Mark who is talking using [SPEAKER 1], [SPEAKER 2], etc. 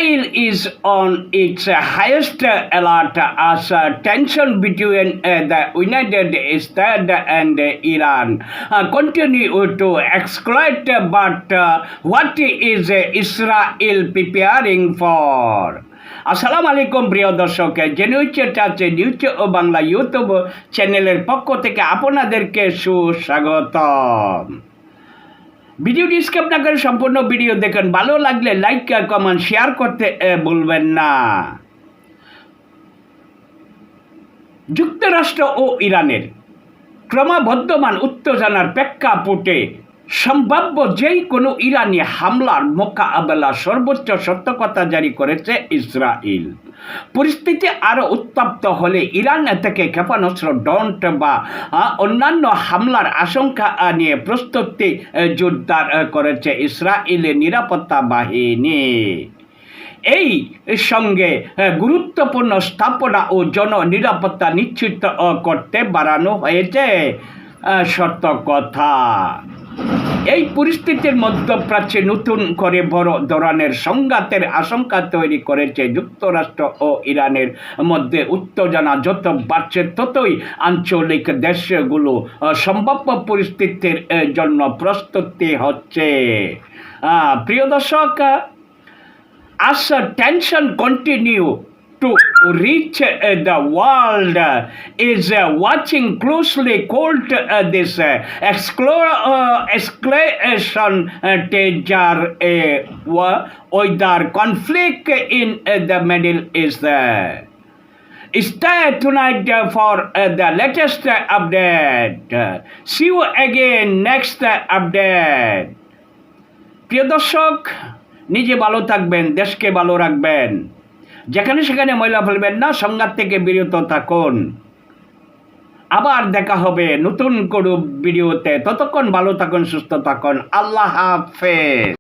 [SPEAKER 1] Israel is on its highest alert as tension between the United States and Iran continue to escalate. But what is Israel preparing for? আসসালামু আলাইকুম প্রিয় দর্শক, genuine টাচে news ও Bangla YouTube চ্যানেলের পক্ষ থেকে আপনাদেরকে সুস্বাগতম। ভিডিওটি স্কিপ না করে সম্পূর্ণ ভিডিও দেখুন। ভালো লাগলে লাইক কমেন্ট শেয়ার করতে ভুলবেন না। যুক্তরাষ্ট্র ও ইরানের ক্রমবর্ধমান উত্তেজনার প্রেক্ষাপটে সম্ভাব্য যেই কোনো ইরানি হামলার মোকাবেলা সর্বোচ্চ সতর্কতা জারি করেছে ইসরায়েল। পরিস্থিতি আরও উত্তপ্ত হলে ইরান থেকে ক্ষেপণাস্ত্র ড্রোন বা অন্যান্য হামলার আশঙ্কা নিয়ে প্রস্তুতি জোরদার করেছে ইসরায়েলের নিরাপত্তা বাহিনী। এই সঙ্গে গুরুত্বপূর্ণ স্থাপনা ও জননিরাপত্তা নিশ্চিত করতে বাড়ানো হয়েছে সতর্কতা। এই পরিস্থিতির মধ্যপ্রাচ্যে নতুন করে বড় ধরনের সংঘাতের আশঙ্কা তৈরি করেছে। যুক্তরাষ্ট্র ও ইরানের মধ্যে উত্তেজনা যত বাড়ছে ততই আঞ্চলিক দেশগুলো সম্ভাব্য পরিস্থিতির জন্য প্রস্তুতি হচ্ছে। প্রিয় দর্শক, as tension continue to reach the world is watching closely cold this escalation danger whether conflict in the Middle East. Stay tonight for the latest update. See you again next update. প্রিয় দর্শক, নিজে ভালো থাকবেন, দেশকে ভালো রাখবেন, যেখানে সেখানে ময়লা ফেলবেন না, সংঘাত থেকে বিরত থাকুন। আবার দেখা হবে নতুন কোনো ভিডিওতে। ততক্ষণ ভালো থাকুন, সুস্থ থাকুন। আল্লাহ হাফেজ।